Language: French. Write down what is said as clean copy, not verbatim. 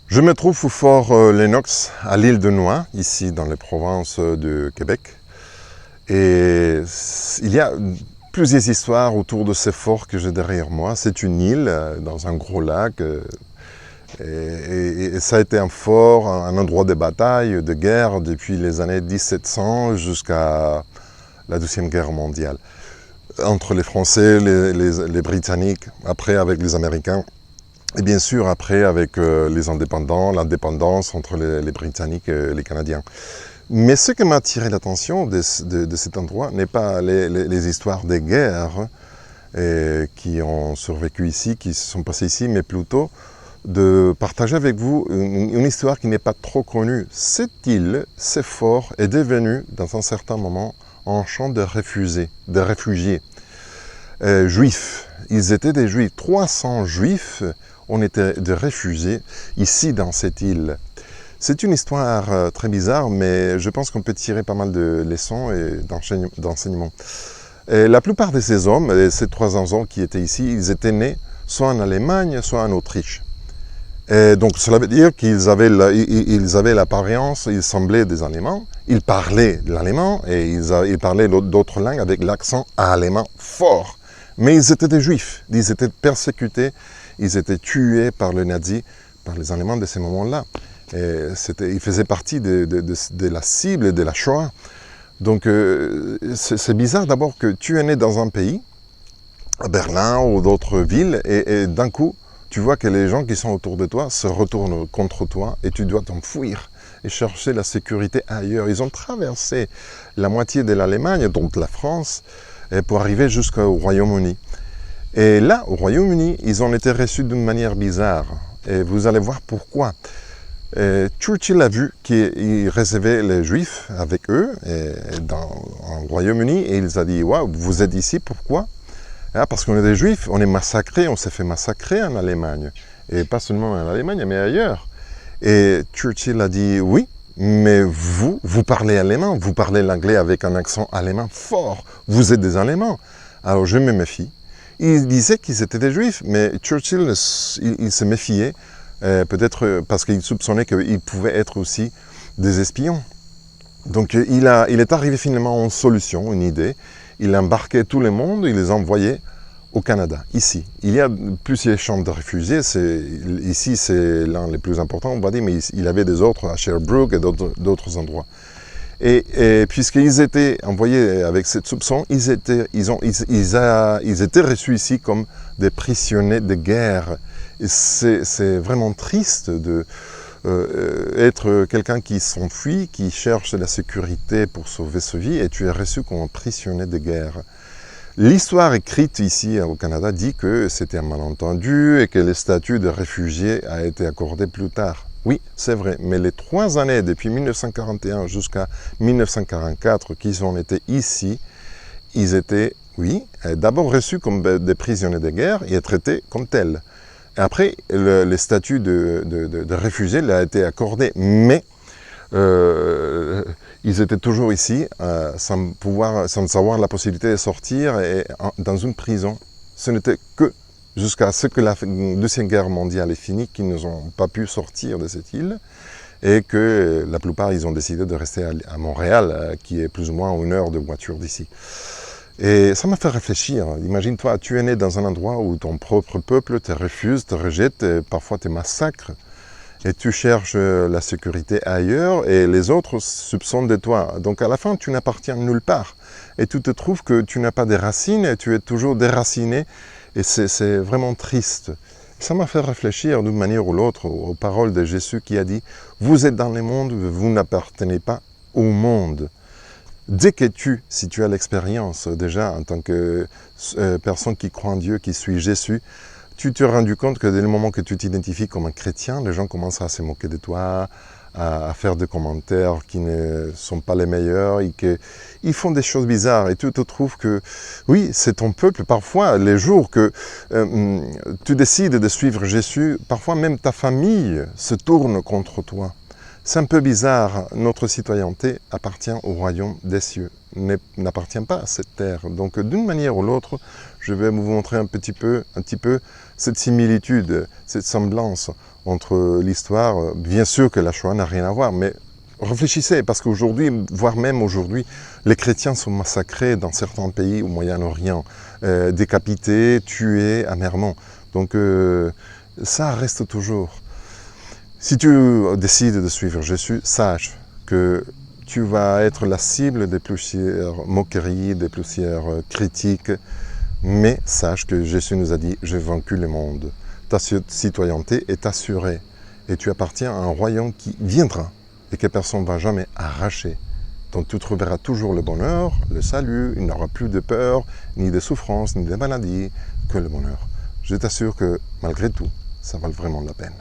Je me trouve au fort Lennox, à l'île de Noix, ici dans les provinces de Québec. Et il y a plusieurs histoires autour de ce fort que j'ai derrière moi. C'est une île dans un gros lac. Et ça a été un fort, un endroit de bataille, de guerre depuis les années 1700 jusqu'à la Deuxième Guerre mondiale. Entre les Français, les Britanniques, après avec les Américains. Et bien sûr, après, avec les indépendants, l'indépendance entre les Britanniques et les Canadiens. Mais ce qui m'a attiré l'attention de cet endroit n'est pas les histoires des guerres qui ont survécu ici, qui se sont passées ici, mais plutôt de partager avec vous une histoire qui n'est pas trop connue. Cette île, ce fort, est devenu, dans un certain moment, un champ de réfugiés. Juifs. Ils étaient des juifs. 300 juifs ont été des réfugiés ici dans cette île. C'est une histoire très bizarre, mais je pense qu'on peut tirer pas mal de leçons et d'enseignements. La plupart de ces hommes, ces 300 hommes qui étaient ici, ils étaient nés soit en Allemagne, soit en Autriche. Et donc cela veut dire qu'ils avaient l'apparence, ils semblaient des Allemands, ils parlaient l'allemand et ils parlaient d'autres langues avec l'accent allemand fort. Mais ils étaient des juifs, ils étaient persécutés, ils étaient tués par les nazis, par les Allemands de ces moments-là. Ils faisaient partie de la cible de la Shoah. Donc c'est bizarre d'abord que tu es né dans un pays, à Berlin ou d'autres villes, et d'un coup, tu vois que les gens qui sont autour de toi se retournent contre toi et tu dois t'enfuir et chercher la sécurité ailleurs. Ils ont traversé la moitié de l'Allemagne, donc la France, pour arriver jusqu'au Royaume-Uni. Et là, au Royaume-Uni, ils ont été reçus d'une manière bizarre. Et vous allez voir pourquoi. Churchill a vu qu'il recevait les Juifs avec eux au Royaume-Uni et il a dit « Waouh, vous êtes ici, pourquoi ?» Parce qu'on est des Juifs, on est massacrés, on s'est fait massacrer en Allemagne. Et pas seulement en Allemagne, mais ailleurs. Et Churchill a dit « Oui, mais vous parlez allemand, vous parlez l'anglais avec un accent allemand fort. Vous êtes des Allemands. » Alors je me méfie. Il disait qu'ils étaient des Juifs, mais Churchill, il se méfiait, peut-être parce qu'il soupçonnait qu'ils pouvaient être aussi des espions. Donc il est arrivé finalement à une solution, une idée. Il embarquait tout le monde, il les envoyait au Canada, ici. Il y a plusieurs champs de réfugiés. Ici, c'est l'un des plus importants, on va dire, mais il y avait des autres à Sherbrooke et d'autres endroits. Et puisqu'ils étaient envoyés avec cette soupçon, ils étaient reçus ici comme des prisonniers de guerre. Et c'est vraiment triste d'être quelqu'un qui s'enfuit, qui cherche la sécurité pour sauver sa vie, et tu es reçu comme un prisonnier de guerre. L'histoire écrite ici au Canada dit que c'était un malentendu et que le statut de réfugié a été accordé plus tard. Oui, c'est vrai, mais les 3 années, depuis 1941 jusqu'à 1944, qu'ils ont été ici, ils étaient, oui, d'abord reçus comme des prisonniers de guerre et traités comme tels. Et après, le statut de réfugié leur a été accordé, mais ils étaient toujours ici sans avoir la possibilité de sortir dans une prison. Ce n'était que jusqu'à ce que la Deuxième Guerre mondiale est finie, qu'ils n'ont pas pu sortir de cette île et que la plupart, ils ont décidé de rester à Montréal, qui est plus ou moins 1 heure de voiture d'ici. Et ça m'a fait réfléchir. Imagine-toi, tu es né dans un endroit où ton propre peuple te refuse, te rejette, et parfois te massacre, et tu cherches la sécurité ailleurs, et les autres soupçonnent de toi. Donc à la fin, tu n'appartiens nulle part. Et tu te trouves que tu n'as pas de racines, et tu es toujours déraciné, et c'est vraiment triste. Ça m'a fait réfléchir d'une manière ou l'autre aux paroles de Jésus qui a dit « Vous êtes dans le monde, vous n'appartenez pas au monde ». Dès que si tu as l'expérience déjà en tant que personne qui croit en Dieu, qui suit Jésus, tu te rends compte que dès le moment que tu t'identifies comme un chrétien, les gens commencent à se moquer de toi, à faire des commentaires qui ne sont pas les meilleurs, et qu'ils font des choses bizarres. Et tu te trouves que, oui, c'est ton peuple. Parfois, les jours que tu décides de suivre Jésus, parfois même ta famille se tourne contre toi. C'est un peu bizarre, notre citoyenneté appartient au royaume des cieux, n'appartient pas à cette terre. Donc d'une manière ou l'autre, je vais vous montrer un petit peu cette similitude, cette semblance entre l'histoire. Bien sûr que la Shoah n'a rien à voir, mais réfléchissez, parce qu'aujourd'hui, voire même aujourd'hui, les chrétiens sont massacrés dans certains pays au Moyen-Orient, décapités, tués amèrement. Donc ça reste toujours. Si tu décides de suivre Jésus, sache que tu vas être la cible des plusieurs moqueries, des plusieurs critiques, mais sache que Jésus nous a dit « j'ai vaincu le monde ». Ta citoyenneté est assurée et tu appartiens à un royaume qui viendra et que personne ne va jamais arracher. Donc tu trouveras toujours le bonheur, le salut, il n'y aura plus de peur, ni de souffrance, ni de maladie, que le bonheur. Je t'assure que malgré tout, ça vaut vraiment la peine.